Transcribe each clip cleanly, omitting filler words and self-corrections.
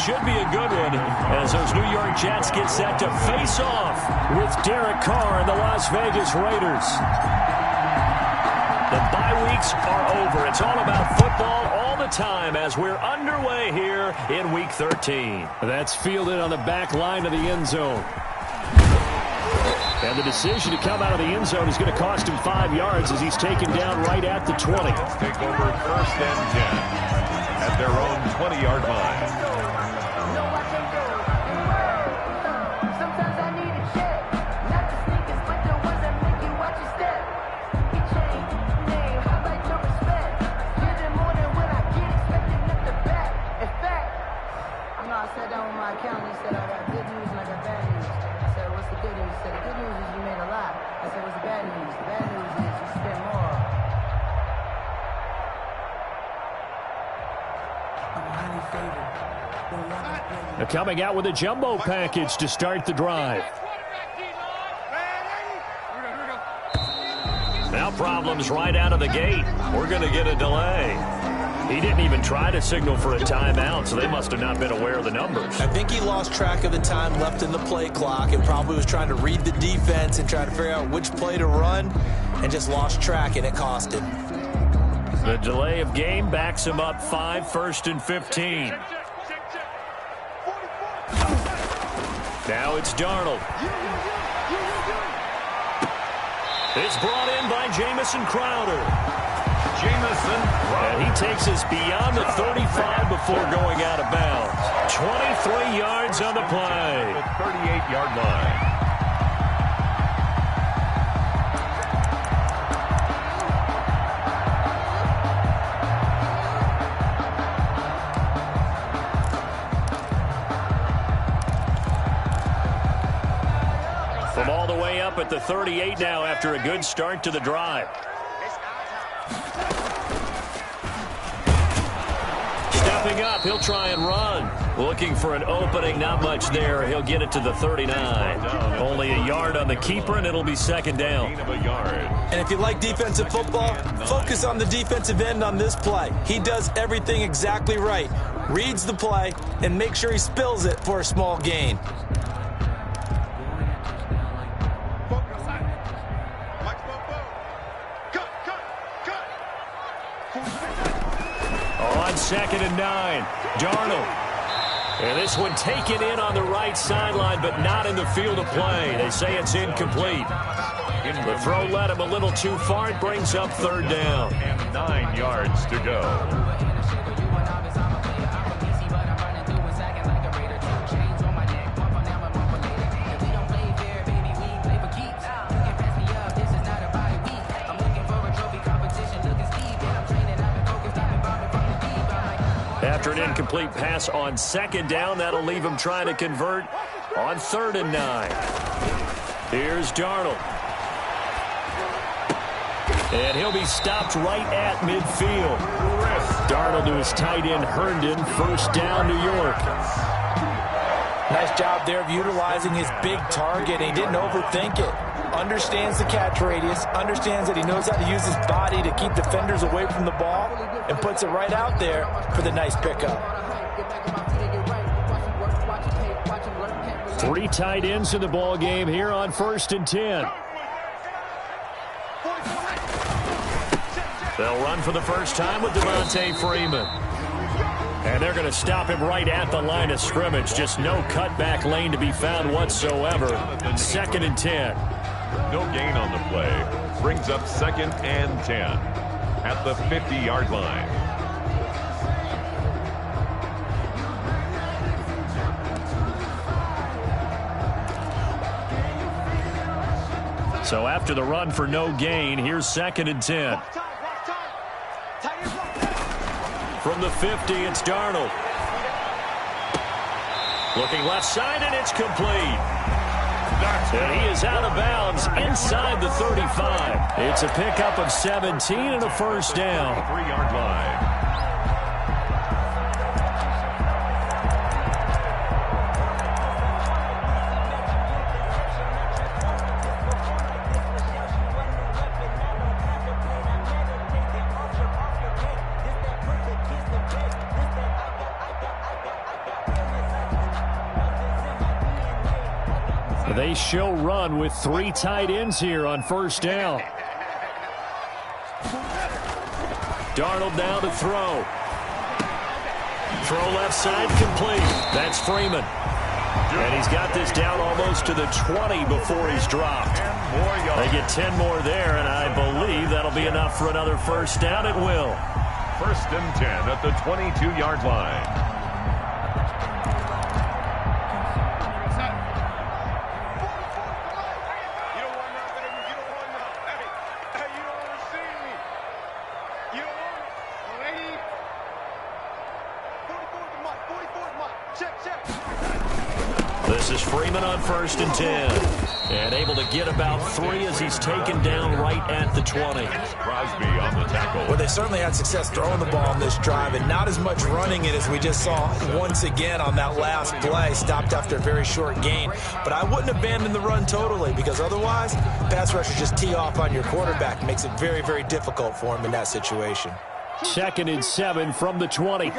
should be a good one as those New York Jets get set to face off with Derek Carr and the Las Vegas Raiders. The bye weeks are over. It's all about football all the time as we're underway here in Week 13. That's fielded on the back line of the end zone. And the decision to come out of the end zone is going to cost him 5 yards as he's taken down right at the 20. Take over 1st and 10 at their own 20-yard line. They're coming out with a jumbo package to start the drive. Now problems right out of the gate. We're going to get a delay. He didn't even try to signal for a timeout, so they must have not been aware of the numbers. I think he lost track of the time left in the play clock and probably was trying to read the defense and try to figure out which play to run and just lost track, and it cost him. The delay of game backs him up 5, 1st and 15. Now it's Darnold. It's brought in by Jamison Crowder. And he takes us beyond the 35 before going out of bounds. 23 yards on the play. The 38-yard line. From all the way up at the 38 now after a good start to the drive. Stepping up, he'll try and run. Looking for an opening, not much there. He'll get it to the 39. Only a yard on the keeper, and it'll be 2nd down. And if you like defensive football, focus on the defensive end on this play. He does everything exactly right. Reads the play and makes sure he spills it for a small gain. On 2nd and 9, Darnold. And this one taken in on the right sideline, but not in the field of play. They say it's incomplete. The throw led him a little too far. It brings up 3rd down. And 9 yards to go. After an incomplete pass on 2nd down, that'll leave him trying to convert on 3rd and 9. Here's Darnold. And he'll be stopped right at midfield. Darnold to his tight end, Herndon. 1st down, New York. Nice job there of utilizing his big target. He didn't overthink it. Understands the catch radius, understands that he knows how to use his body to keep defenders away from the ball, and puts it right out there for the nice pickup. 3 tight ends in the ball game here on 1st and 10. They'll run for the first time with Devontae Freeman. And they're going to stop him right at the line of scrimmage. Just no cutback lane to be found whatsoever. 2nd and 10. No gain on the play. Brings up 2nd and 10 at the 50-yard line. So after the run for no gain, here's 2nd and 10. From the 50, it's Darnold. Looking left side, and it's complete. And he is out of bounds inside the 35. It's a pickup of 17 and a 1st down. 3-yard line. They shall run with 3 tight ends here on first down. Darnold down to throw. Throw left side complete. That's Freeman. And he's got this down almost to the 20 before he's dropped. They get 10 more there, and I believe that'll be enough for another first down. It will. 1st and 10 at the 22-yard line. This is Freeman on 1st and 10. And able to get about 3 as he's taken down right at the 20. Crosby on the tackle. Well, they certainly had success throwing the ball on this drive and not as much running it as we just saw once again on that last play. Stopped after a very short gain. But I wouldn't abandon the run totally because otherwise, pass rushers just tee off on your quarterback. Makes it very, very difficult for him in that situation. 2nd and 7 from the 20.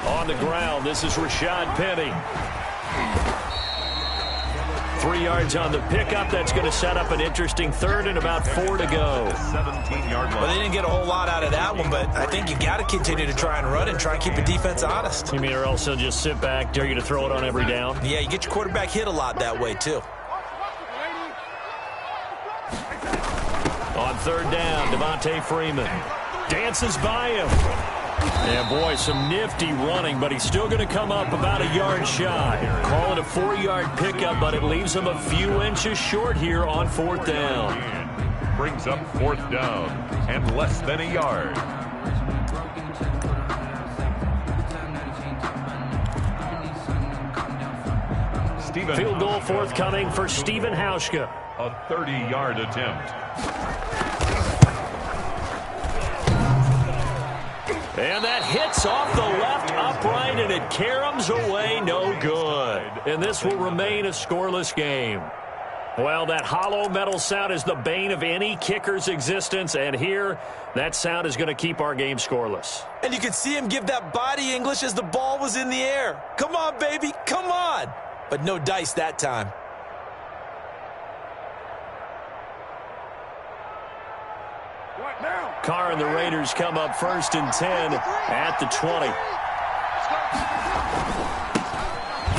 On the ground, this is Rashad Penny. 3 yards on the pickup. That's going to set up an interesting 3rd and about 4 to go. 17-yard line. Well, they didn't get a whole lot out of that one, but I think you got to continue to try and run and try and keep the defense honest. You mean or else they'll just sit back, dare you to throw it on every down? Yeah, you get your quarterback hit a lot that way, too. On 3rd down, Devontae Freeman dances by him. Yeah, boy, some nifty running, but he's still going to come up about a yard shy. Call it a 4-yard pickup, but it leaves him a few inches short here on 4th down. Brings up 4th down and less than a yard. Field goal forthcoming for Stephen Hauschka. A 30-yard attempt. And that hits off the left upright, and it caroms away no good. And this will remain a scoreless game. Well, that hollow metal sound is the bane of any kicker's existence, and here, that sound is going to keep our game scoreless. And you could see him give that body English as the ball was in the air. Come on, baby, come on. But no dice that time. Carr and the Raiders come up 1st and 10 at the 20.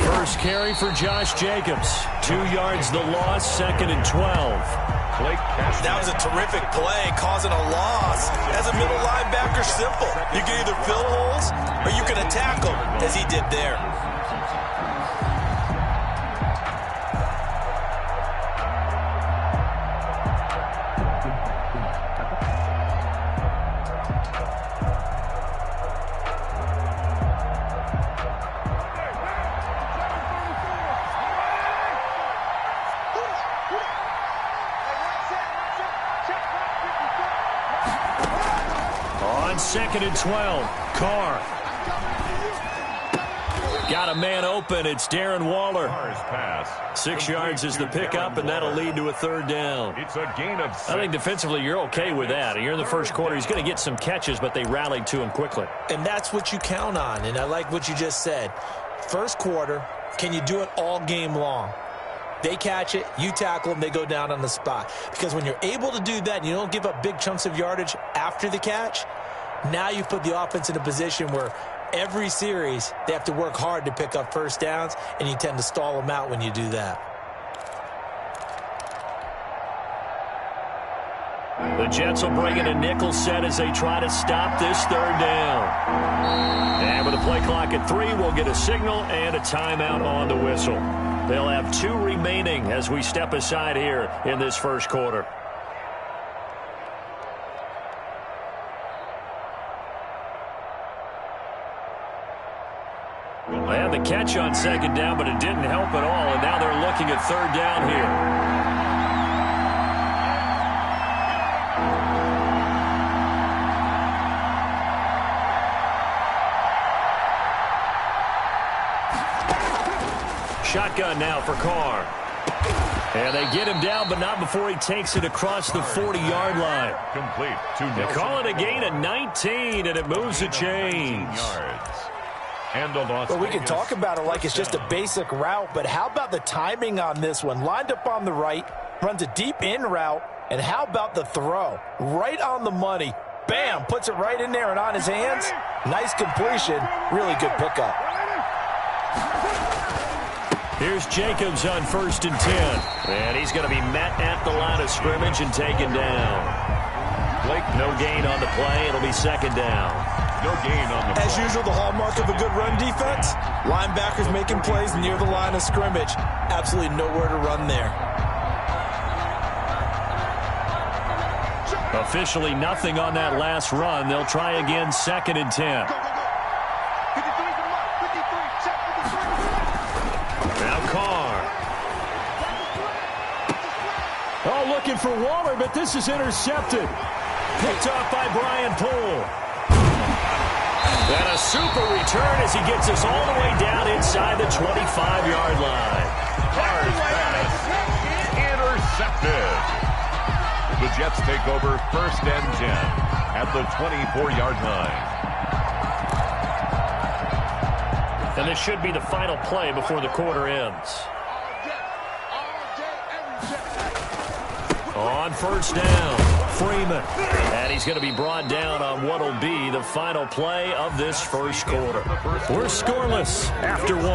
First carry for Josh Jacobs. 2 yards the loss, 2nd and 12. That was a terrific play, causing a loss. As a middle linebacker, simple. You can either fill holes or you can attack them, as he did there. On 2nd and 12, Carr. Got a man open. It's Darren Waller. Carr's pass. 6 yards is the pickup, and that'll lead to a 3rd down. It's a gain of 6. I think defensively you're okay with that. You're in the first quarter. He's going to get some catches, but they rallied to him quickly. And that's what you count on, and I like what you just said. First quarter, can you do it all game long? They catch it, you tackle them, they go down on the spot. Because when you're able to do that and you don't give up big chunks of yardage after the catch, now you put the offense in a position where every series they have to work hard to pick up first downs, and you tend to stall them out when you do that. The Jets will bring in a nickel set as they try to stop this 3rd down. And with the play clock at 3, we'll get a signal and a timeout on the whistle. They'll have 2 remaining as we step aside here in this first quarter. They had the catch on 2nd down, but it didn't help at all, and now they're looking at 3rd down here. Shotgun now for Carr. And they get him down, but not before he takes it across the 40-yard line. Complete to They call it a gain of 19, and it moves the chains. Yards. and a Las Well, we can Vegas talk about it like it's just a basic route, but how about the timing on this one? Lined up on the right, runs a deep in route, and how about the throw? Right on the money. Bam! Puts it right in there and on his hands. Nice completion. Really good pickup. Here's Jacobs on 1st and 10. And he's going to be met at the line of scrimmage and taken down. Blake, no gain on the play. It'll be 2nd down. No gain on the play. As usual, the hallmark of a good run defense, linebackers making plays near the line of scrimmage. Absolutely nowhere to run there. Officially nothing on that last run. They'll try again, 2nd and 10. Now Carr. Oh, looking for Waller, but this is intercepted. Picked off by Brian Poole. And a super return as he gets us all the way down inside the 25-yard line. Carr's pass intercepted. The Jets take over 1st and 10 at the 24-yard line. And this should be the final play before the quarter ends. On 1st down, Freeman. And he's going to be brought down on what will be the final play of this 1st quarter. We're scoreless after 1.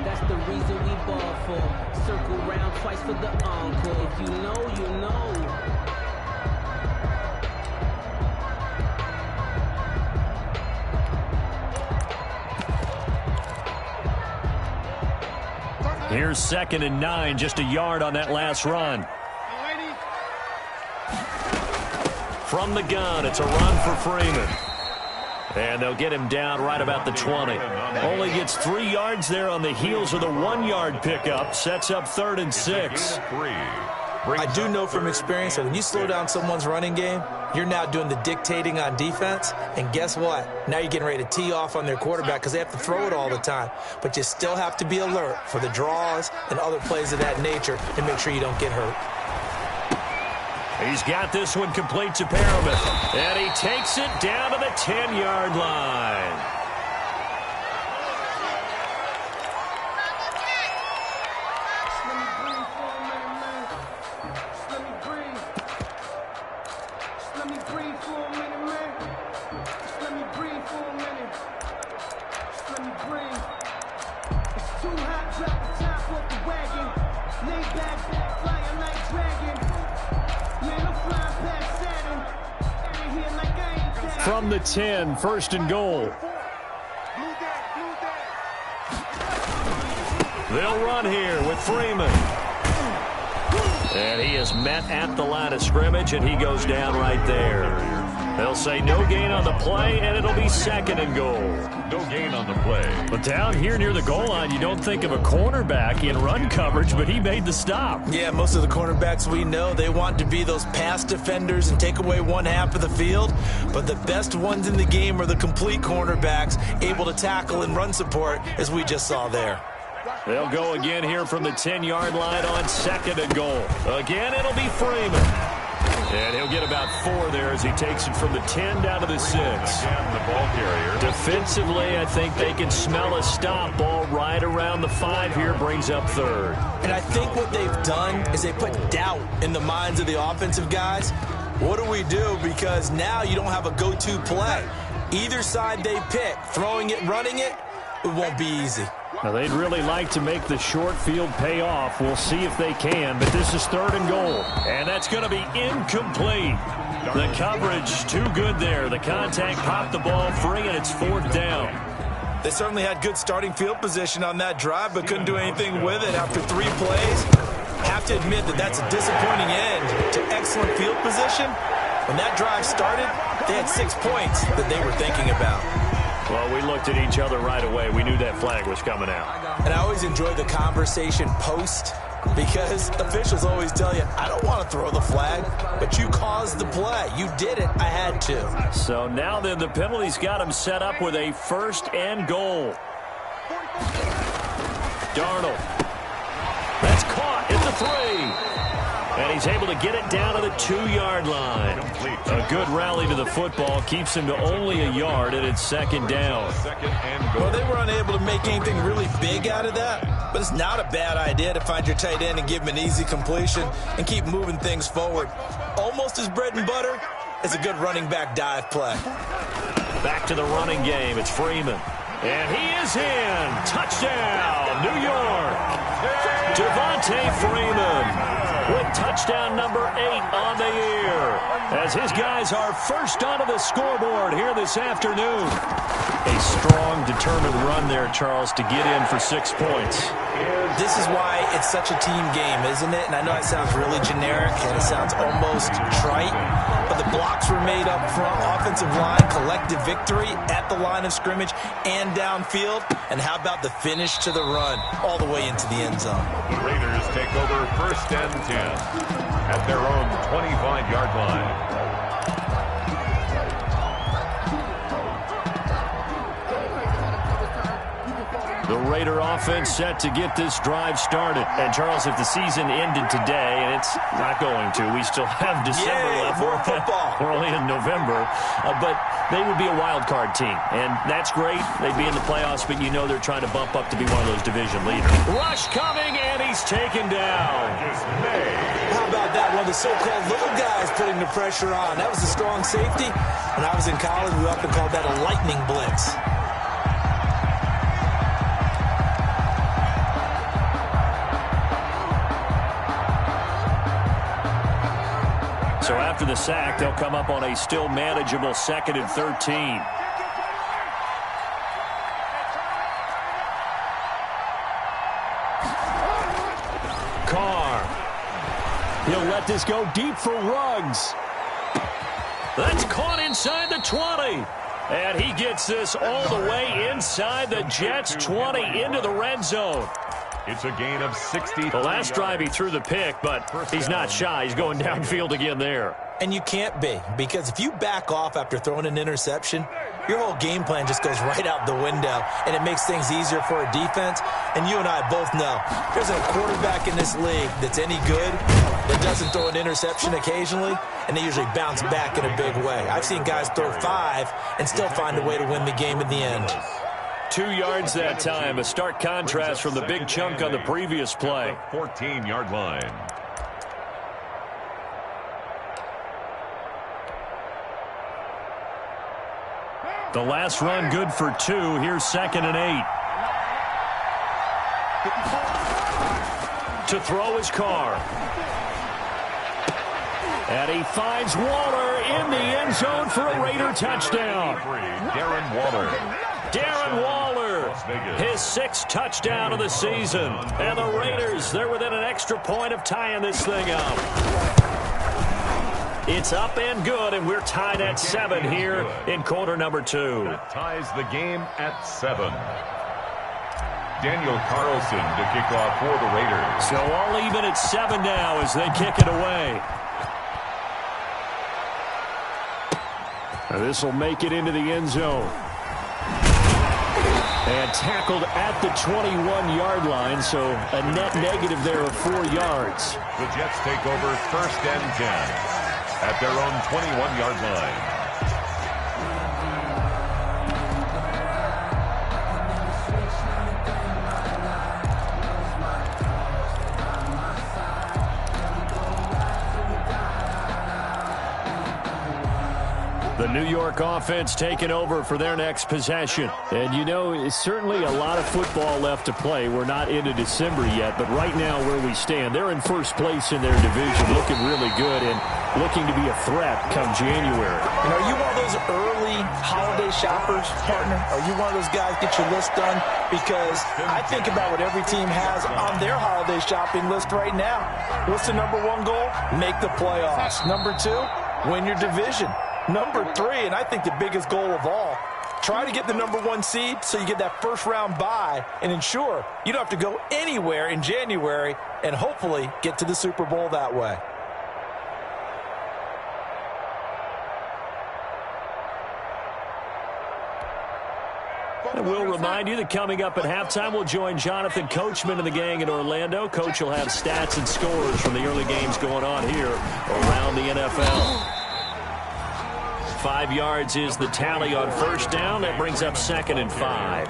That's the reason we ball for. Circle round twice for the encore. If you know, you know. Here's 2nd and 9, just a yard on that last run. From the gun, it's a run for Freeman. And they'll get him down right about the 20. Only gets 3 yards there on the heels of the 1-yard pickup. Sets up 3rd and 6. I do know from experience that when you slow down someone's running game, you're now doing the dictating on defense. And guess what? Now you're getting ready to tee off on their quarterback because they have to throw it all the time. But you still have to be alert for the draws and other plays of that nature and make sure you don't get hurt. He's got this one complete to Perriman. And he takes it down to the 10-yard line. From the 10, 1st and goal. They'll run here with Freeman. And he is met at the line of scrimmage, and he goes down right there. They'll say no gain on the play, and it'll be 2nd and goal. No gain on the play. But down here near the goal line, you don't think of a cornerback in run coverage, but he made the stop. Yeah, most of the cornerbacks we know, they want to be those pass defenders and take away one half of the field. But the best ones in the game are the complete cornerbacks, able to tackle and run support, as we just saw there. They'll go again here from the 10-yard line on 2nd and goal. Again, it'll be Freeman. And he'll get about 4 there as he takes it from the 10 down to the 6. Again, the ball carrier. Defensively, I think they can smell a stop. Ball right around the 5 here, brings up 3rd. And I think what they've done is they put doubt in the minds of the offensive guys. What do we do? Because now you don't have a go-to play. Either side they pick, throwing it, running it, it won't be easy. Now, they'd really like to make the short field pay off. We'll see if they can, but this is 3rd and goal. And that's going to be incomplete. The coverage too good there. The contact popped the ball free, and it's 4th down. They certainly had good starting field position on that drive, but couldn't do anything with it after 3 plays. Have to admit that that's a disappointing end to excellent field position. When that drive started, they had 6 points that they were thinking about. Well, we looked at each other right away. We knew that flag was coming out. And I always enjoy the conversation post because officials always tell you, I don't want to throw the flag, but you caused the play. You did it. I had to. So now then the penalty's got him set up with a 1st and goal. Darnold. That's caught at the 3. And he's able to get it down to the 2-yard line. A good rally to the football keeps him to only a yard, and it's second down. Well, they were unable to make anything really big out of that, but it's not a bad idea to find your tight end and give him an easy completion and keep moving things forward. Almost as bread and butter as a good running back dive play. Back to the running game. It's Freeman. And he is in. Touchdown, New York. Devontae Freeman with touchdown number 8 on the year, as his guys are first onto the scoreboard here this afternoon. A strong, determined run there, Charles, to get in for 6 points. This is why it's such a team game, isn't it? And I know it sounds really generic and it sounds almost trite, but the blocks were made up front, offensive line, collective victory at the line of scrimmage and downfield. And how about the finish to the run all the way into the end zone? The Raiders take over first and 10 at their own 25-yard line. The Raider offense set to get this drive started. And, Charles, if the season ended today, and it's not going to, we still have December left. More football. We're only in November. But they would be a wild card team. And that's great. They'd be in the playoffs, but you know they're trying to bump up to be one of those division leaders. Rush coming, and he's taken down. How about that? One of the so-called little guys putting the pressure on. That was a strong safety. When I was in college, we often called that a lightning blitz. So after the sack, they'll come up on a still manageable 2nd and 13. Carr. He'll let this go deep for Ruggs. That's caught inside the 20. And he gets this all the way inside the Jets' 20 into the red zone. It's a gain of 60. The last drive he threw the pick, but he's not shy. He's going downfield again there. And you can't be, because if you back off after throwing an interception, your whole game plan just goes right out the window, and it makes things easier for a defense. And you and I both know there's a quarterback in this league that's any good that doesn't throw an interception occasionally, and they usually bounce back in a big way. I've seen guys throw 5 and still find a way to win the game in the end. 2 yards that time, a stark contrast from the big chunk on the previous play. 14-yard line. The last run good for 2. Here's 2nd and 8. To throw his Carr. And he finds Waller in the end zone for a Raider touchdown. Darren Waller. Darren Waller, his 6th touchdown of the season. And the Raiders, they're within an extra point of tying this thing up. It's up and good, and we're tied at 7 here in quarter number 2. That ties the game at 7. Daniel Carlson to kick off for the Raiders. So all even at 7 now as they kick it away. This will make it into the end zone. And tackled at the 21-yard line, so a net negative there of 4 yards. The Jets take over first and 10 at their own 21-yard line. The New York offense taking over for their next possession. And, you know, it's certainly a lot of football left to play. We're not into December yet, but right now where we stand, they're in first place in their division, looking really good and looking to be a threat come January. You know, are you one of those early holiday shoppers, partner? Are you one of those guys get your list done? Because I think about what every team has on their holiday shopping list right now. What's the number 1 goal? Make the playoffs. Number 2, win your division. Number 3, and I think the biggest goal of all, try to get the number 1 seed so you get that first round bye and ensure you don't have to go anywhere in January and hopefully get to the Super Bowl that way. And we'll remind you that coming up at halftime, we'll join Jonathan Coachman and the gang in Orlando. Coach will have stats and scores from the early games going on here around the NFL. 5 yards is the tally on first down. That brings up 2nd and 5.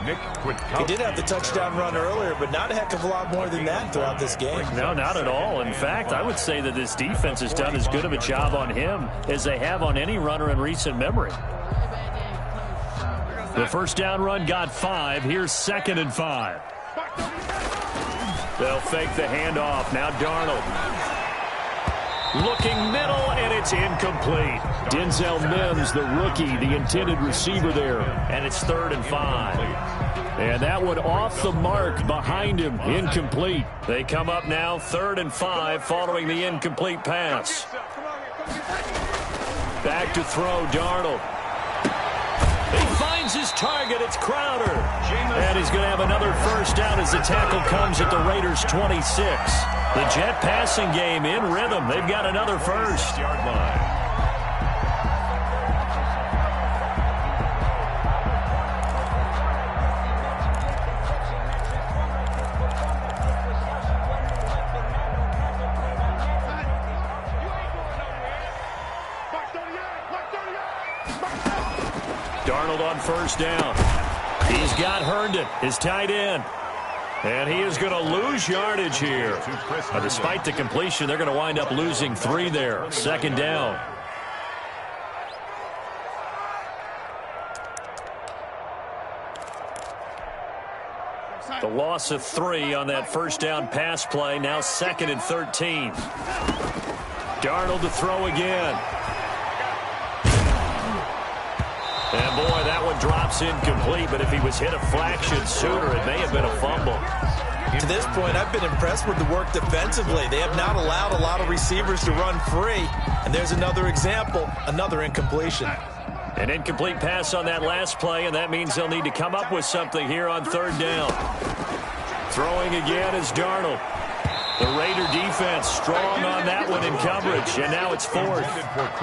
Nick Kwiatkowski. He did have the touchdown run earlier, but not a heck of a lot more than that throughout this game. No, not at all. In fact, I would say that this defense has done as good of a job on him as they have on any runner in recent memory. The first down run got 5. Here's 2nd and 5. They'll fake the handoff. Now Darnold. Looking middle, and it's incomplete. Denzel Mims, the rookie, the intended receiver there. And it's 3rd and 5. And that one off the mark behind him. Incomplete. They come up now 3rd and 5 following the incomplete pass. Back to throw, Darnold. He finds his target. It's Crowder. And he's going to have another first down as the tackle comes at the Raiders' 26. The Jet passing game in rhythm. They've got another first. Yard line. Darnold on first down. He's got Herndon, his tight end. And he is going to lose yardage here. Despite the completion, they're going to wind up losing 3 there. 2nd down. The loss of 3 on that first down pass play. Now 2nd and 13. Darnold to throw again. And, boy, that one drops incomplete. But if he was hit a fraction sooner, it may have been a fumble. To this point, I've been impressed with the work defensively. They have not allowed a lot of receivers to run free. And there's another example, another incompletion. An incomplete pass on that last play, and that means they'll need to come up with something here on 3rd down. Throwing again is Darnold. The Raider defense strong on that one in coverage, and now it's 4th.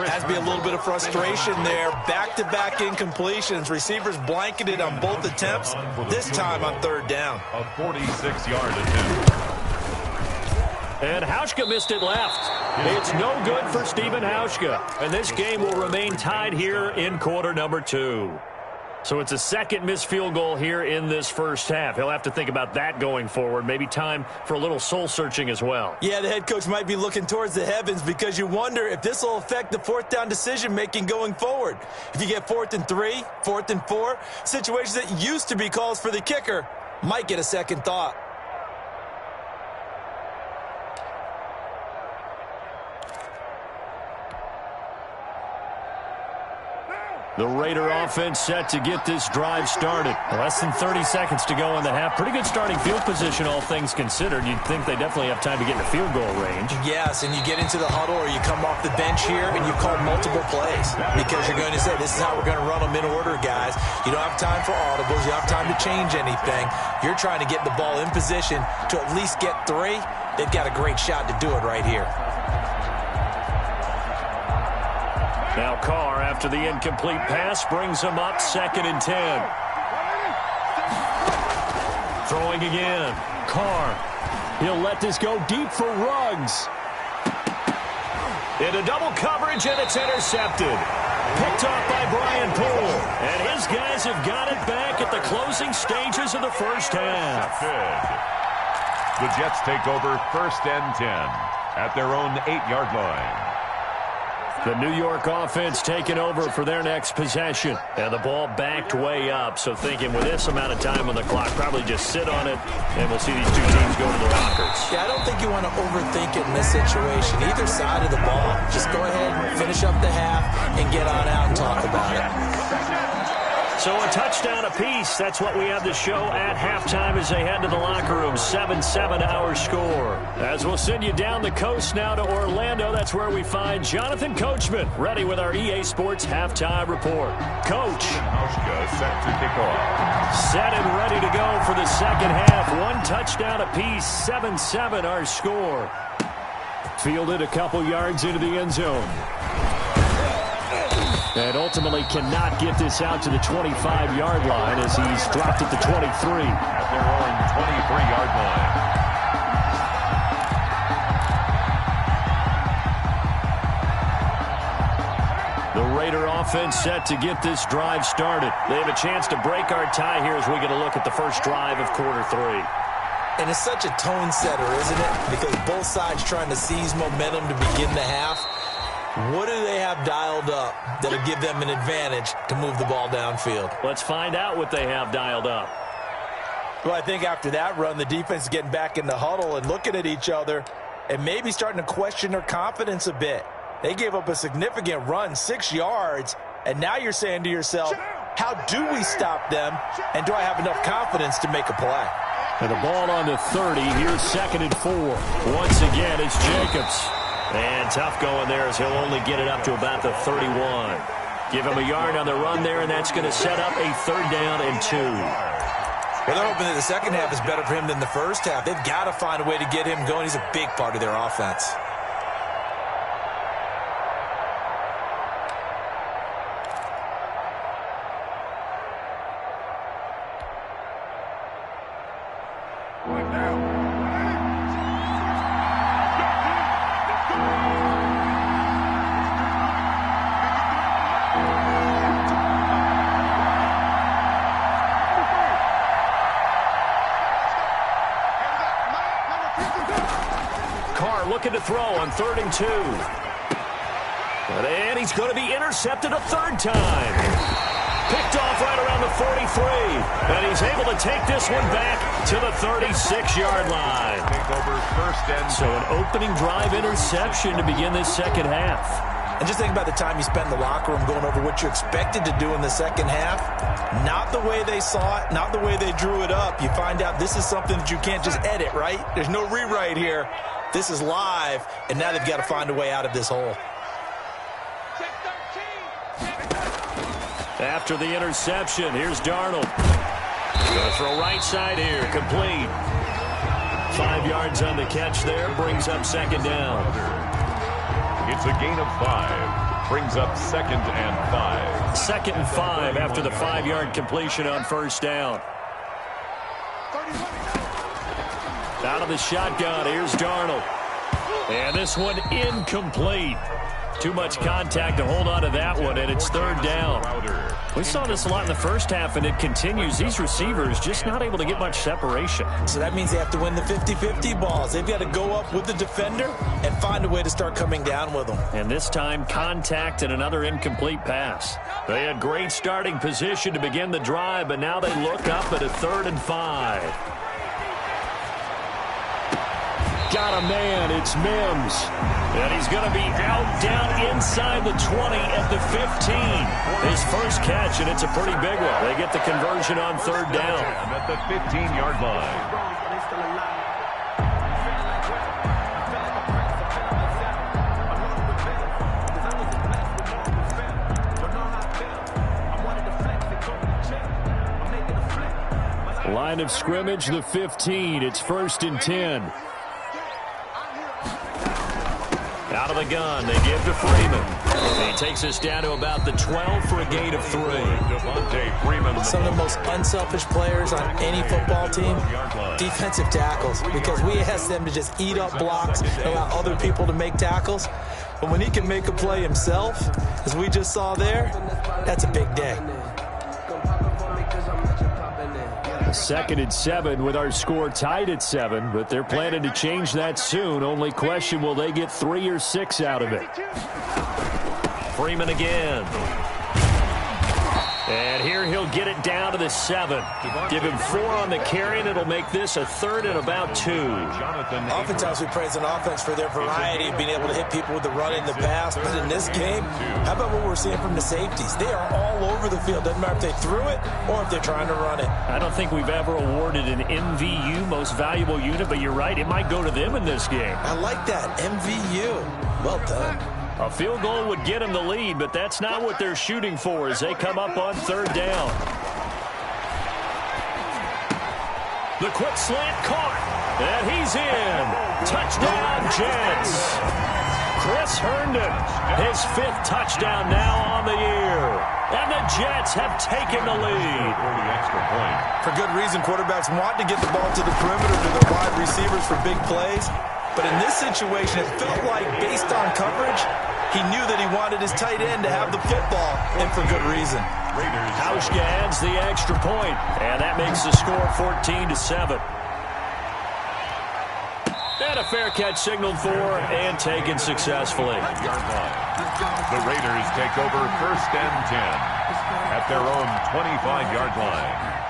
Has to be a little bit of frustration there. Back-to-back incompletions. Receivers blanketed on both attempts, this time on 3rd down. A 46-yard attempt. And Hauschka missed it left. It's no good for Stephen Hauschka, and this game will remain tied here in quarter number 2. So it's a 2nd missed field goal here in this first half. He'll have to think about that going forward. Maybe time for a little soul-searching as well. Yeah, the head coach might be looking towards the heavens because you wonder if this will affect the 4th down decision-making going forward. If you get 4th and 3, 4th and 4, situations that used to be calls for the kicker might get a second thought. The Raider offense set to get this drive started. Less than 30 seconds to go in the half. Pretty good starting field position, all things considered. You'd think they definitely have time to get in the field goal range. Yes, and you get into the huddle or you come off the bench here and you call multiple plays because you're going to say, this is how we're going to run them in order, guys. You don't have time for audibles. You don't have time to change anything. You're trying to get the ball in position to at least get 3. They've got a great shot to do it right here. Now Carr, after the incomplete pass, brings him up 2nd and 10. Throwing again. Carr. He'll let this go deep for Ruggs. Into double coverage, and it's intercepted. Picked off by Brian Poole. And his guys have got it back at the closing stages of the first half. The Jets take over 1st and 10 at their own 8-yard line. The New York offense taking over for their next possession. And the ball backed way up. So thinking with this amount of time on the clock, probably just sit on it, and we'll see these two teams go to the lockers. Yeah, I don't think you want to overthink it in this situation. Either side of the ball, just go ahead and finish up the half and get on out and talk about it. So a touchdown apiece. That's what we have to show at halftime as they head to the locker room. 7-7 our score. As we'll send you down the coast now to Orlando, that's where we find Jonathan Coachman, ready with our EA Sports halftime report. Coach. Hauschka set to kick off. Set and ready to go for the second half. 1 touchdown apiece. 7-7 our score. Fielded a couple yards into the end zone. And ultimately cannot get this out to the 25-yard line as he's dropped at the 23. At their own 23-yard line. The Raider offense set to get this drive started. They have a chance to break our tie here as we get a look at the first drive of quarter 3. And it's such a tone setter, isn't it? Because both sides trying to seize momentum to begin the half. What do they have dialed up that'll give them an advantage to move the ball downfield? Let's find out what they have dialed up. Well, I think after that run, the defense is getting back in the huddle and looking at each other and maybe starting to question their confidence a bit. They gave up a significant run, 6 yards, and now you're saying to yourself, how do we stop them, and do I have enough confidence to make a play? And the ball on the 30. Here's 2nd and 4. Once again, it's Jacobs. And tough going there as he'll only get it up to about the 31. Give him a yard on the run there, and that's going to set up a 3rd down and 2. Well, they're hoping that the second half is better for him than the first half. They've got to find a way to get him going. He's a big part of their offense. Looking to throw on 3rd and 2. And he's going to be intercepted a 3rd time. Picked off right around the 43. And he's able to take this one back to the 36-yard line. So an opening drive interception to begin this second half. And just think about the time you spent in the locker room going over what you expected to do in the second half. Not the way they saw it, not the way they drew it up. You find out this is something that you can't just edit, right? There's no rewrite here. This is live, and now they've got to find a way out of this hole. After the interception, here's Darnold. Going to throw right side here, complete. 5 yards on the catch there, brings up 2nd down. It's a gain of 5. Brings up 2nd and 5. 2nd and 5 after the 5-yard completion on 1st down. Out of the shotgun, here's Darnold. And this one incomplete. Too much contact to hold on to that one, and it's 3rd down. We saw this a lot in the first half, and it continues. These receivers just not able to get much separation. So that means they have to win the 50-50 balls. They've got to go up with the defender and find a way to start coming down with them. And this time, contact and another incomplete pass. They had great starting position to begin the drive, but now they look up at a 3rd and 5. Got a man, it's Mims. And he's going to be out down inside the 20 at the 15. His first catch, and it's a pretty big one. They get the conversion on 3rd down. At the 15-yard line. Line of scrimmage, the 15. It's 1st and 10. Out of the gun, they give to Freeman. He takes us down to about the 12 for a gain of 3. Some of the most unselfish players on any football team, defensive tackles, because we ask them to just eat up blocks and allow other people to make tackles. But when he can make a play himself, as we just saw there, that's a big day. 2nd and 7 with our score tied at 7, but they're planning to change that soon. Only question, will they get 3 or 6 out of it? Freeman again. And here he'll get it down to the 7. Give him 4 on the carry, and it'll make this a 3rd and about 2. Oftentimes we praise an offense for their variety of being able to hit people with the run and the pass. But in this game, how about what we're seeing from the safeties? They are all over the field. Doesn't matter if they threw it or if they're trying to run it. I don't think we've ever awarded an MVU, most valuable unit, but you're right, it might go to them in this game. I like that, MVU. Well done. A field goal would get them the lead, but that's not what they're shooting for as they come up on 3rd down. The quick slant caught, and he's in. Touchdown, Jets. Chris Herndon, his 5th touchdown now on the year. And the Jets have taken the lead. For the extra point. For good reason, quarterbacks want to get the ball to the perimeter to their wide receivers for big plays. But in this situation, it felt like, based on coverage, he knew that he wanted his tight end to have the football, and for good reason. Hauschka adds the extra point, and that makes the score 14-7. And a fair catch signaled for and taken successfully. The Raiders take over 1st and 10 at their own 25-yard line.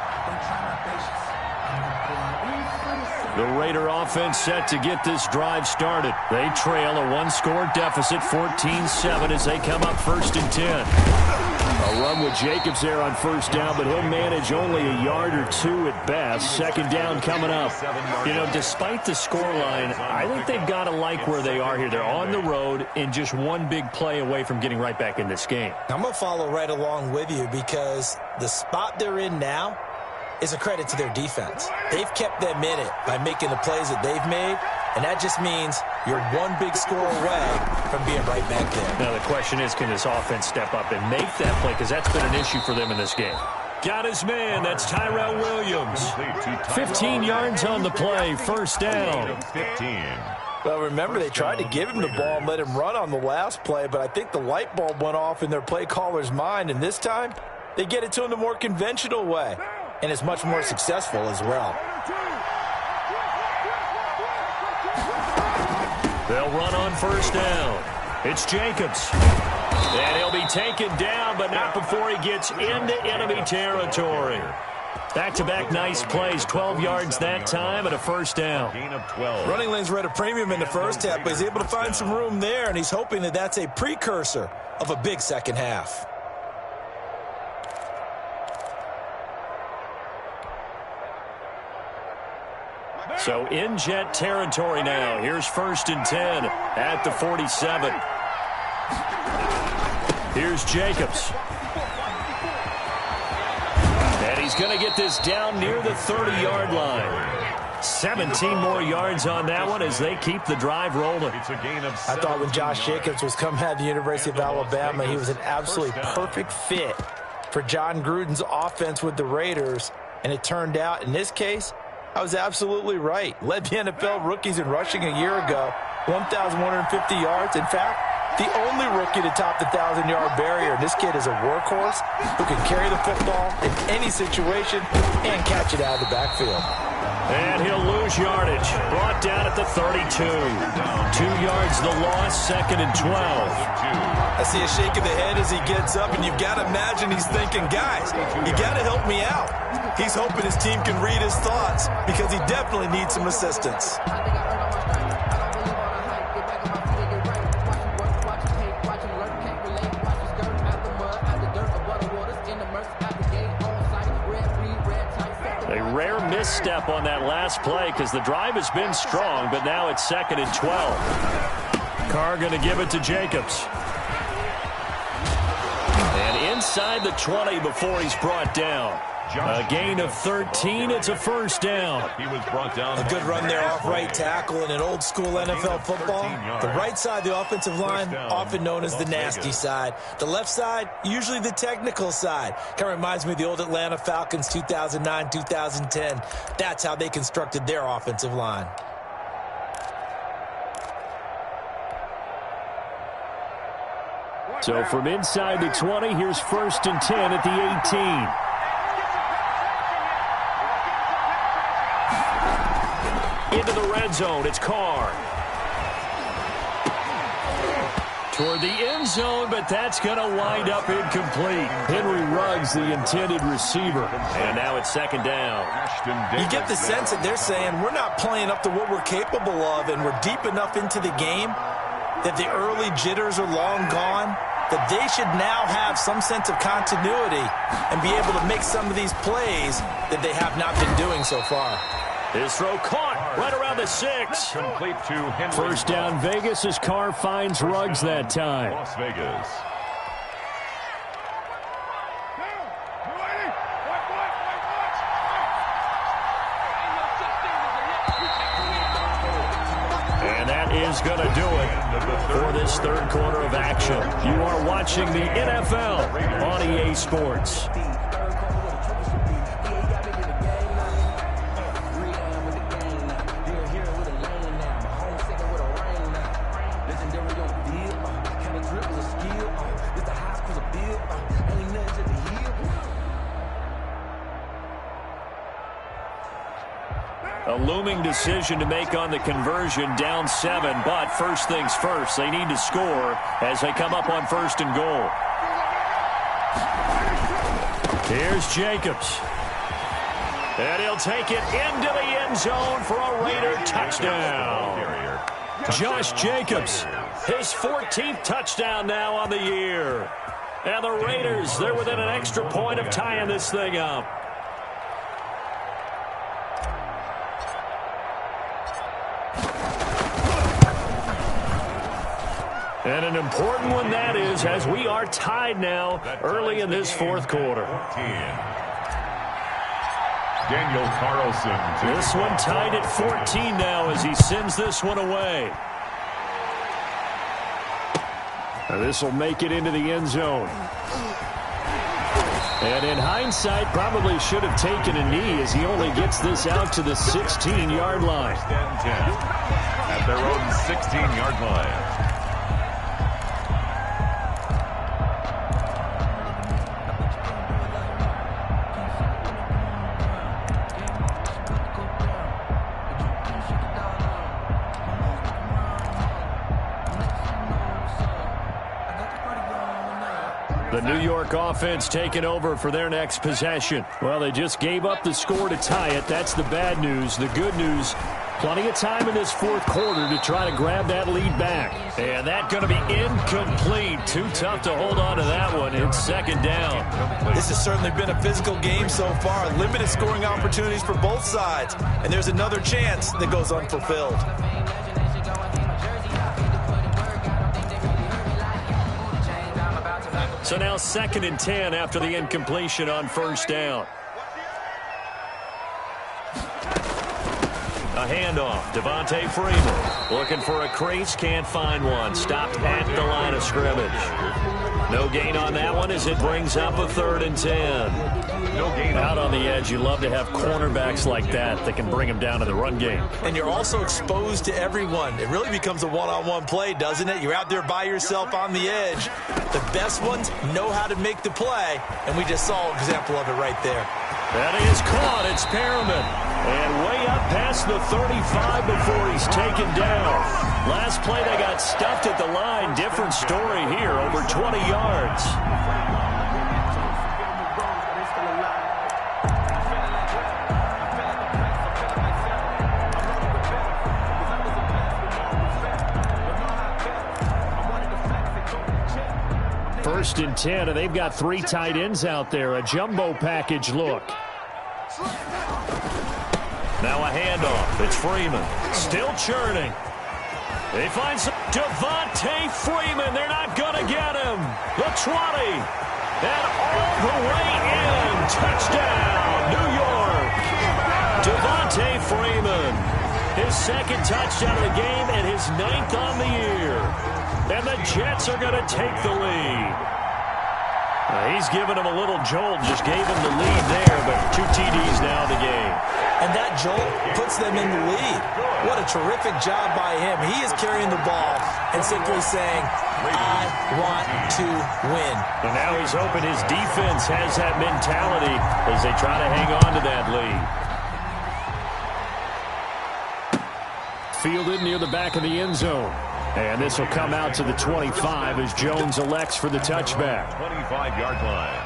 The Raider offense set to get this drive started. They trail a one-score deficit, 14-7, as they come up 1st and 10. A run with Jacobs there on 1st down, but he'll manage only a yard or two at best. 2nd down coming up. You know, despite the scoreline, I think they've got to like where they are here. They're on the road and just one big play away from getting right back in this game. I'm going to follow right along with you because the spot they're in now is a credit to their defense. They've kept them in it by making the plays that they've made, and that just means you're one big score away from being right back there. Now the question is, can this offense step up and make that play? Because that's been an issue for them in this game. Got his man. That's Tyrell Williams. 15 yards on the play. 1st down. 15. Well, remember, they tried to give him the ball and let him run on the last play, but I think the light bulb went off in their play caller's mind, and this time they get it to him the more conventional way. And it's much more successful as well. They'll run on 1st down. It's Jacobs. And he'll be taken down, but not before he gets into enemy territory. Back-to-back nice plays, 12 yards that time and a 1st down. Gain of 12. Running lanes were at a premium in the first half, but he's able to find some room there, and he's hoping that that's a precursor of a big second half. So in Jet territory now. Here's 1st and 10 at the 47. Here's Jacobs. And he's going to get this down near the 30-yard line. 17 more yards on that one as they keep the drive rolling. It's a gain of I thought when Josh Jacobs was coming out of the University of Alabama, he was an absolutely perfect fit for John Gruden's offense with the Raiders. And it turned out, in this case, I was absolutely right. Led the NFL rookies in rushing a year ago, 1,150 yards. In fact, the only rookie to top the 1,000-yard barrier. This kid is a workhorse who can carry the football in any situation and catch it out of the backfield. And he'll lose yardage. Brought down at the 32. 2 yards the loss, 2nd and 12. I see a shake of the head as he gets up, and you've got to imagine he's thinking, guys, you got to help me out. He's hoping his team can read his thoughts because he definitely needs some assistance. A rare misstep on that last play because the drive has been strong, but now it's 2nd and 12. Carr going to give it to Jacobs. And inside the 20 before he's brought down. A gain of 13. It's a 1st down. He was brought down. A good run there off right tackle in an old school NFL football. The right side of the offensive line, often known as the nasty side. The left side, usually the technical side. Kind of reminds me of the old Atlanta Falcons 2009, 2010. That's how they constructed their offensive line. So from inside the 20, here's 1st and 10 at the 18. Into the red zone, it's Carr. Toward the end zone, but that's going to wind up incomplete. Henry Ruggs, the intended receiver. And now it's 2nd down. You get the sense that they're saying we're not playing up to what we're capable of, and we're deep enough into the game that the early jitters are long gone, that they should now have some sense of continuity and be able to make some of these plays that they have not been doing so far. His throw caught right around the 6. Complete to Henry. 1st down Vegas as Carr finds Ruggs that time. Las Vegas. And that is is going to do it for this third quarter of action. You are watching the NFL on EA Sports. A looming decision to make on the conversion, down 7, but first things first, they need to score as they come up on 1st and goal. Here's Jacobs. And he'll take it into the end zone for a Raider touchdown. Josh Jacobs, his 14th touchdown now on the year. And the Raiders, they're within an extra point of tying this thing up. And an important one that is, as we are tied now early in this fourth quarter. Daniel Carlson. This one tied at 14 now as he sends this one away. This will make it into the end zone. And in hindsight, probably should have taken a knee as he only gets this out to the 16-yard line. At their own 16-yard line. The New York offense taking over for their next possession. Well, they just gave up the score to tie it. That's the bad news. The good news, plenty of time in this fourth quarter to try to grab that lead back. And that's going to be incomplete. Too tough to hold on to that one. It's second down. This has certainly been a physical game so far. Limited scoring opportunities for both sides. And there's another chance that goes unfulfilled. So now 2nd and 10 after the incompletion on first down. A handoff. Devontae Freeman looking for a crease. Can't find one. Stopped at the line of scrimmage. No gain on that one as it brings up a 3rd and 10. No gain out on the edge. You love to have cornerbacks like that that can bring them down to the run game. And you're also exposed to everyone. It really becomes a one-on-one play, doesn't it? You're out there by yourself on the edge. The best ones know how to make the play, and we just saw an example of it right there. That is caught. It's Perriman. And way up past the 35 before he's taken down. Last play, they got stuffed at the line. Different story here, over 20 yards. First and 10, and they've got 3 tight ends out there. A jumbo package look. Now a handoff. It's Freeman. Still churning. They find some Devontae Freeman. They're not going to get him. The 20. And all the way in. Touchdown, New York. Devontae Freeman. His 2nd touchdown of the game and his 9th on the year. And the Jets are going to take the lead. He's given him a little jolt, just gave him the lead there, but 2 TDs now in the game. And that jolt puts them in the lead. What a terrific job by him. He is carrying the ball and simply saying, I want to win. And now he's hoping his defense has that mentality as they try to hang on to that lead. Fielded near the back of the end zone. And this will come out to the 25 as Jones elects for the touchback. 25-yard line.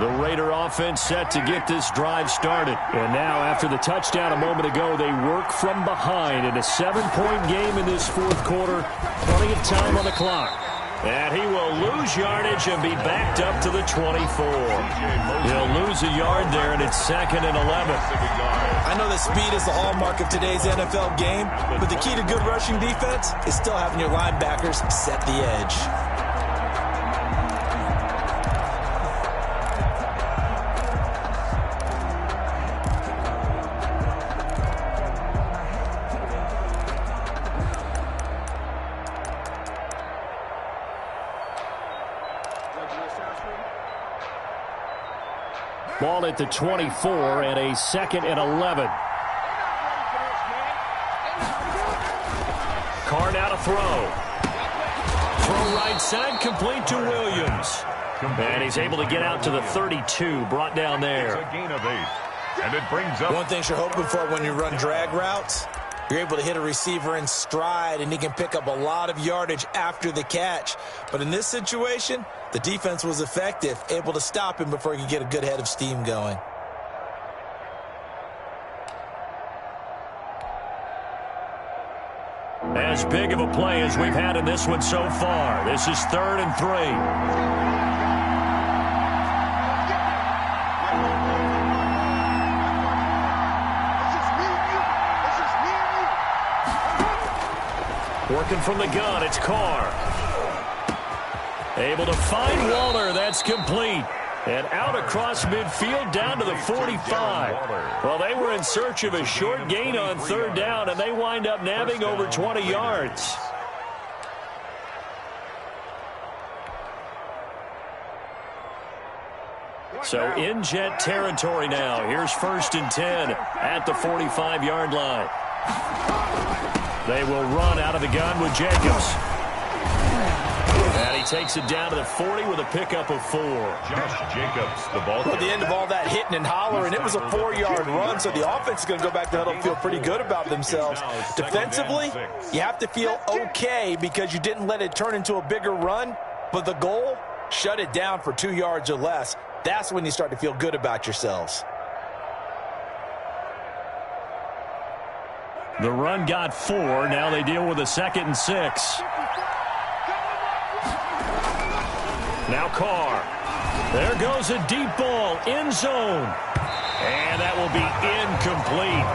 The Raider offense set to get this drive started. And now, after the touchdown a moment ago, they work from behind in a 7-point game in this fourth quarter. Plenty of time on the clock. And he will lose yardage and be backed up to the 24. He'll lose a yard there, and it's 2nd and 11. I know that speed is the hallmark of today's NFL game, but the key to good rushing defense is still having your linebackers set the edge. Ball at the 24 and a 2nd and 11. Carr now to throw. Throw right side, complete to Williams. And he's able to get out to the 32, brought down there. It's a gain of 8. And it brings up... One thing you're hoping for when you run drag routes, you're able to hit a receiver in stride, and he can pick up a lot of yardage after the catch. But in this situation, the defense was effective, able to stop him before he could get a good head of steam going. As big of a play as we've had in this one so far. This is 3rd and 3. Working from the gun, it's Carr. Able to find Waller. That's complete. And out across midfield down to the 45. Well, they were in search of a short gain on 3rd down, and they wind up nabbing over 20 yards. So in Jet territory now. Here's 1st and 10 at the 45-yard line. They will run out of the gun with Jacobs. And he takes it down to the 40 with a pickup of 4. Josh Jacobs, the ball. At the end of all that hitting and hollering, it was a 4-yard run, so the offense is going to go back to huddle and feel pretty good about themselves. Defensively, you have to feel okay because you didn't let it turn into a bigger run, but the goal, shut it down for 2 yards or less. That's when you start to feel good about yourselves. The run got 4. Now they deal with a 2nd and 6. Now Carr. There goes a deep ball. End zone. And that will be incomplete.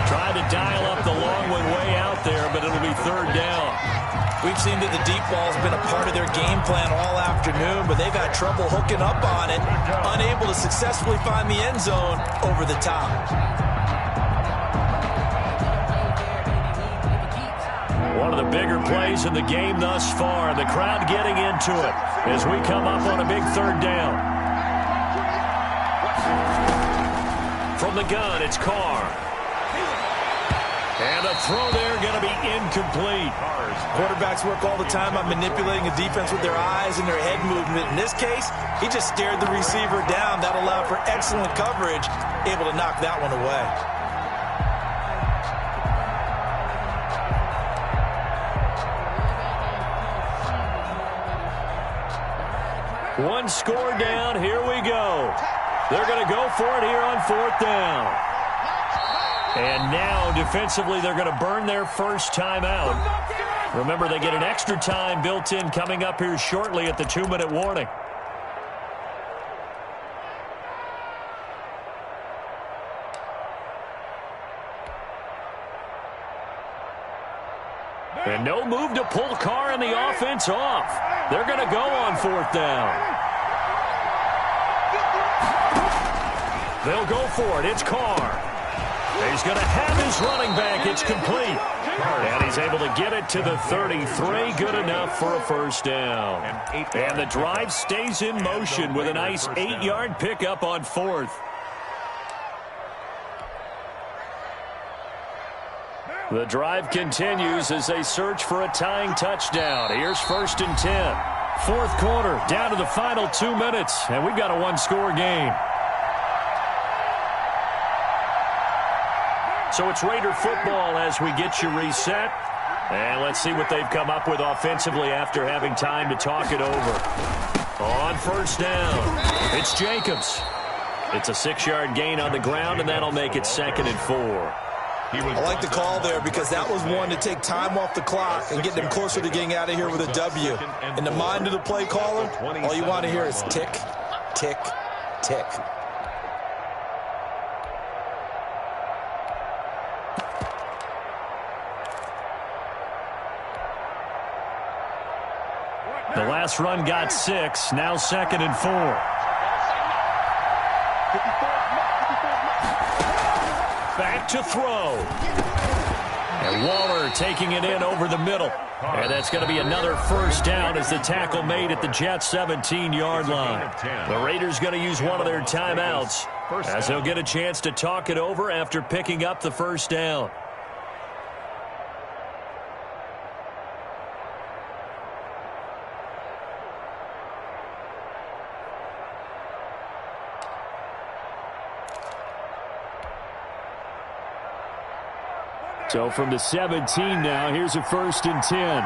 Tried to dial up the long one way out there, but it'll be 3rd down. We've seen that the deep ball's been a part of their game plan all afternoon, but they've had trouble hooking up on it, unable to successfully find the end zone over the top. One of the bigger plays in the game thus far. The crowd getting into it as we come up on a big 3rd down. From the gun, it's Carr. And the throw there going to be incomplete. Quarterbacks work all the time on manipulating a defense with their eyes and their head movement. In this case, he just stared the receiver down. That allowed for excellent coverage, able to knock that one away. One score down. Here we go. They're going to go for it here on 4th down. And now, defensively, they're going to burn their first time out. Remember, they get an extra time built in coming up here shortly at the 2-minute warning. And no move to pull Carr and the offense off. They're going to go on 4th down. They'll go for it. It's Carr. He's going to have his running back. It's complete. And he's able to get it to the 33. Good enough for a 1st down. And the drive stays in motion with a nice 8-yard pickup on 4th. The drive continues as they search for a tying touchdown. Here's 1st and 10. 4th quarter, down to the final 2 minutes, and we've got a 1-score game. So it's Raider football as we get you reset. And let's see what they've come up with offensively after having time to talk it over. On 1st down, it's Jacobs. It's a 6-yard gain on the ground, and that'll make it 2nd and 4. I like the call there because that was one to take time off the clock and get them closer to getting out of here with a W. In the mind of the play caller, all you want to hear is tick, tick, tick. The last run got 6, now 2nd and 4. Back to throw. And Waller taking it in over the middle. And that's going to be another first down as the tackle made at the Jets' 17-yard line. The Raiders going to use one of their timeouts as they'll get a chance to talk it over after picking up the first down. So from the 17 now, here's a 1st and 10.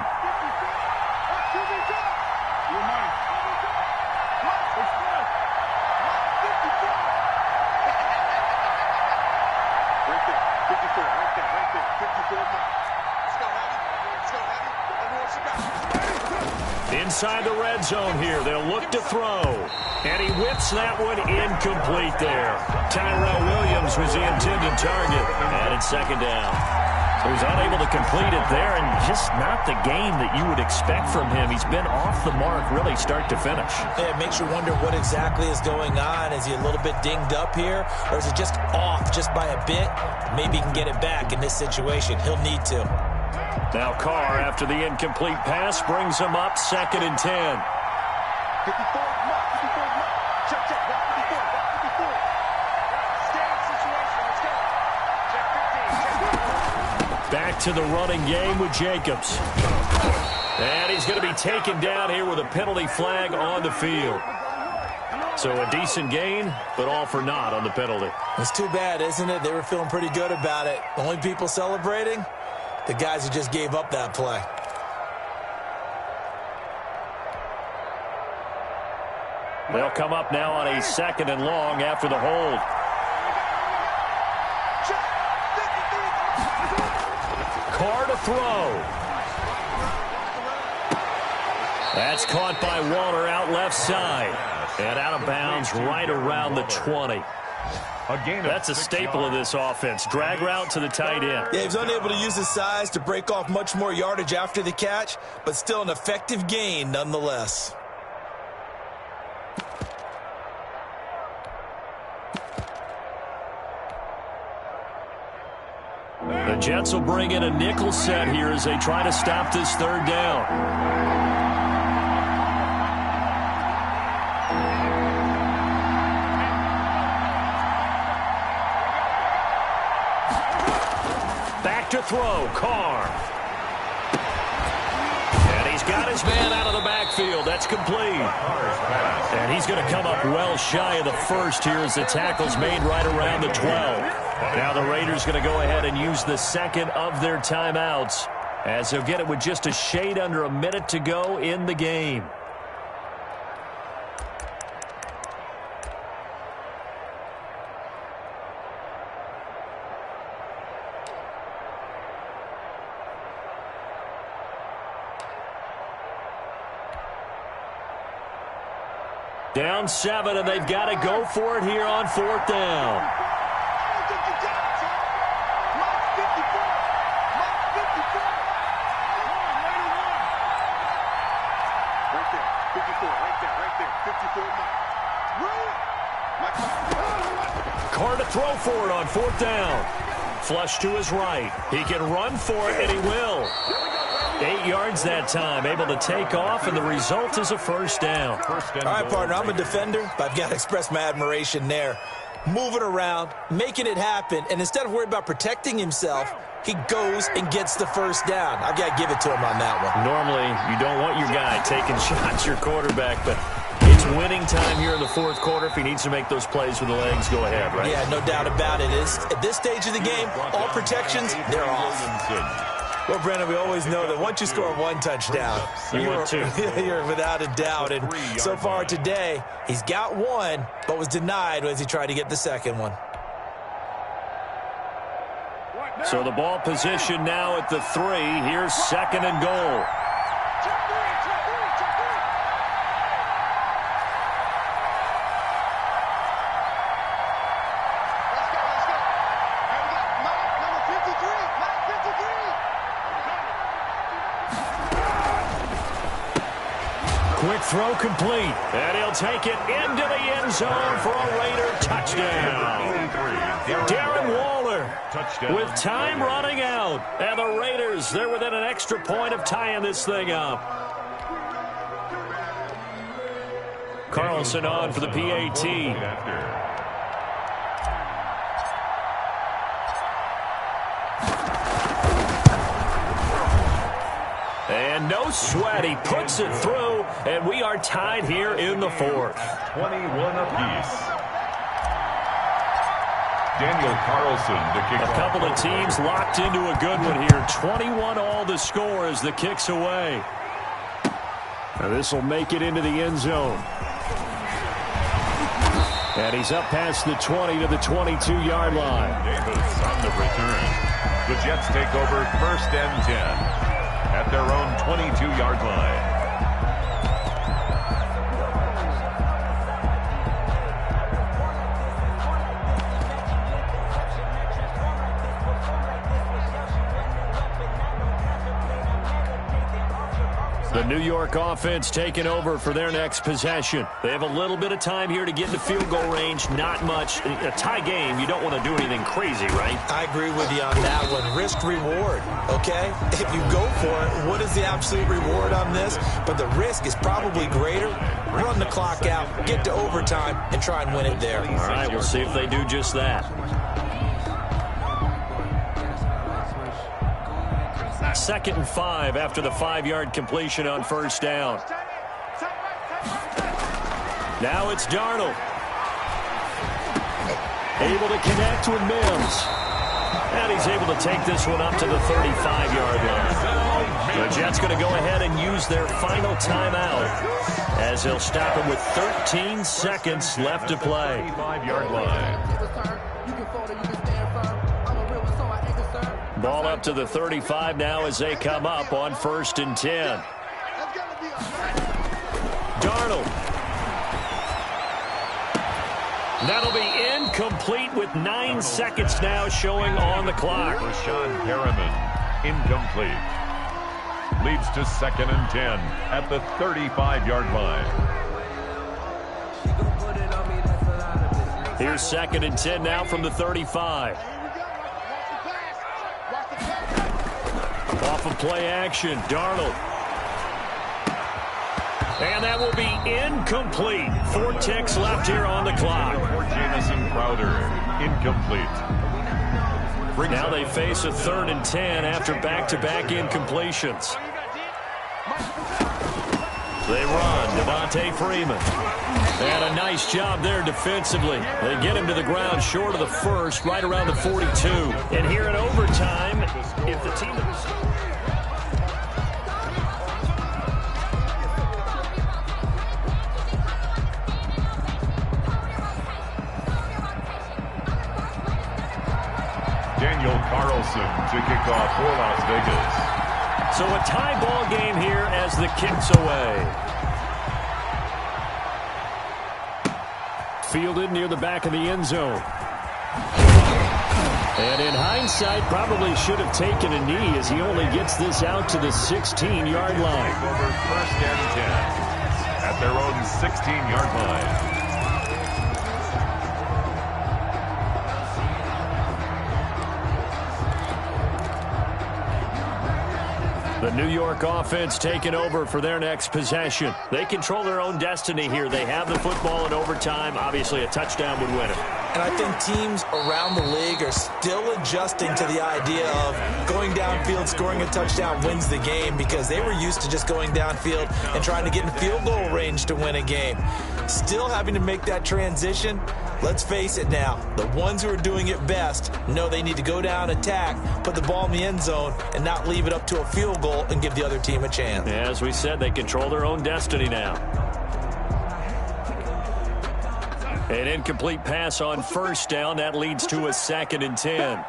Inside the red zone here, they'll look to throw. And he whips that one incomplete there. Tyrell Williams was the intended target. And it's 2nd down. So he's unable to complete it there, and just not the game that you would expect from him. He's been off the mark really start to finish. Yeah, it makes you wonder what exactly is going on. Is he a little bit dinged up here, or is it just off just by a bit? Maybe he can get it back in this situation. He'll need to. Now Carr, after the incomplete pass, brings him up 2nd and 10. Back to the running game with Jacobs. And he's going to be taken down here with a penalty flag on the field. So a decent gain, but all for naught on the penalty. It's too bad, isn't it? They were feeling pretty good about it. The only people celebrating, the guys who just gave up that play. They'll come up now on a 2nd and long after the hold. Carr to throw. That's caught by Waller out left side. And out of bounds right around the 20. That's a staple of this offense. Drag route to the tight end. Yeah, he was unable to use his size to break off much more yardage after the catch, but still an effective gain nonetheless. The Jets will bring in a nickel set here as they try to stop this 3rd down. Back to throw, Carr. And he's got his man out of the backfield. That's complete. And he's going to come up well shy of the 1st here as the tackle's made right around the 12. Now the Raiders going to go ahead and use the 2nd of their timeouts as they'll get it with just a shade under a minute to go in the game. Down 7, and they've got to go for it here on 4th down. Carr to throw for it on 4th down. Flush to his right. He can run for it, and he will. 8 yards that time, able to take off, and the result is a 1st down. All right, partner, I'm a defender, but I've got to express my admiration there. Moving around, making it happen, and instead of worrying about protecting himself, he goes and gets the 1st down. I've got to give it to him on that one. Normally, you don't want your guy taking shots, your quarterback, but it's winning time here in the 4th quarter. If he needs to make those plays with the legs, go ahead, right? Yeah, no doubt about it. At this stage of the game, all protections, they're off. Well, Brandon, we always know that once you score 1 touchdown, you're without a doubt. And so far today, he's got 1, but was denied as he tried to get the 2nd one. So the ball position now at the 3. Here's 2nd and goal. Quick throw complete. And he'll take it into the end zone for a Raider touchdown. Darren Waller Touchdown. with time running out. And the Raiders, they're within an extra point of tying this thing up. Carlson on for the PAT. And no sweat. He puts it through, and we are tied here in the fourth. 21 apiece. Daniel Carlson to kick off. A couple of teams locked into a good one here. 21 all the score as the kick's away. Now this will make it into the end zone. And he's up past the 20 to the 22-yard line. Davis on the return. The Jets take over 1st and 10 at their own 22-yard line. The New York offense taking over for their next possession. They have a little bit of time here to get into field goal range. Not much. A tie game, you don't want to do anything crazy, right? I agree with you on that one. Risk-reward, okay? If you go for it, what is the absolute reward on this? But the risk is probably greater. Run the clock out, get to overtime, and try and win it there. All right, we'll see if they do just that. 2nd and 5 after the 5-yard completion on 1st down. Now it's Darnold. Able to connect with Mims. And he's able to take this one up to the 35-yard line. The Jets going to go ahead and use their final timeout as they'll stop him with 13 seconds left to play. 5-yard line. Ball up to the 35 now as they come up on 1st and 10. Darnold. That'll be incomplete with 9 seconds now showing on the clock. Rashad Perriman, incomplete. Leads to 2nd and 10 at the 35-yard line. Here's 2nd and 10 now from the 35. Off of play action, Darnold. And that will be incomplete. 4 ticks left here on the clock. For Jamison Crowder, incomplete. Now they face a 3rd and 10 after back-to-back incompletions. They run, Devontae Freeman. And a nice job there defensively. They get him to the ground short of the 1st, right around the 42. And here in overtime, if the team... Daniel Carlson to kick off for Las Vegas. So a tie ball game here as the kick's away. Fielded near the back of the end zone. And in hindsight, probably should have taken a knee as he only gets this out to the 16-yard line. Over 1st and 10 at their own 16-yard line. The New York offense taking over for their next possession. They control their own destiny here. They have the football in overtime. Obviously, a touchdown would win it. And I think teams around the league are still adjusting to the idea of going downfield, scoring a touchdown wins the game, because they were used to just going downfield and trying to get in field goal range to win a game. Still having to make that transition. Let's face it now, the ones who are doing it best know they need to go down, attack, put the ball in the end zone, and not leave it up to a field goal and give the other team a chance. As we said, they control their own destiny now. An incomplete pass on 1st down. That leads to a 2nd and 10.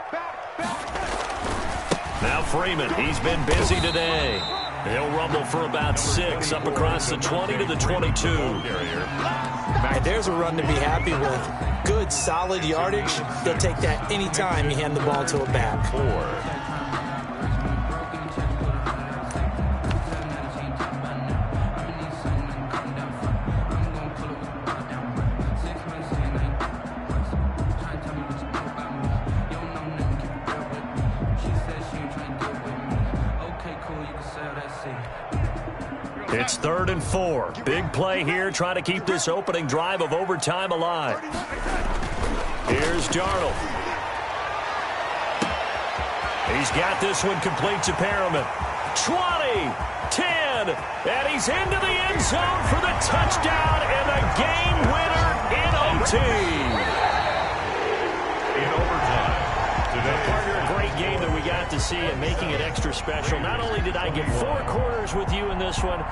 Now Freeman, he's been busy today. He'll rumble for about 6 up across the 20 to the 22. And there's a run to be happy with. Good, solid yardage. He'll take that anytime you hand the ball to a back. 4. It's 3rd and 4. Big play here, trying to keep this opening drive of overtime alive. Here's Darnold. He's got this one complete to Perriman. 20, 10, and he's into the end zone for the touchdown and the game winner in OT. In overtime today. Partner, a great game that we got to see and making it extra special. Not only did I get 4 quarters with you in this one,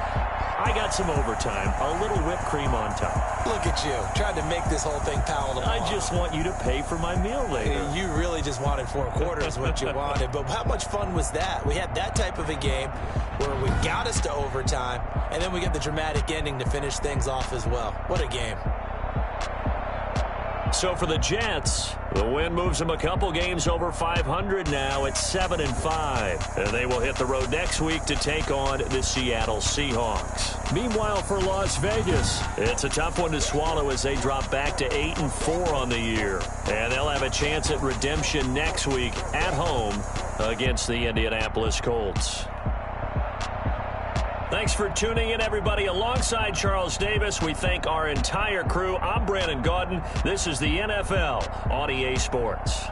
I got some overtime, a little whipped cream on top. Look at you, trying to make this whole thing palatable. I just want you to pay for my meal later. You really just wanted 4 quarters, what you wanted. But how much fun was that? We had that type of a game where we got us to overtime, and then we get the dramatic ending to finish things off as well. What a game. So for the Jets, the win moves them a couple games over 500 now at 7-5. And they will hit the road next week to take on the Seattle Seahawks. Meanwhile, for Las Vegas, it's a tough one to swallow as they drop back to 8-4 on the year. And they'll have a chance at redemption next week at home against the Indianapolis Colts. Thanks for tuning in, everybody. Alongside Charles Davis, we thank our entire crew. I'm Brandon Gaudin. This is the NFL on EA Sports.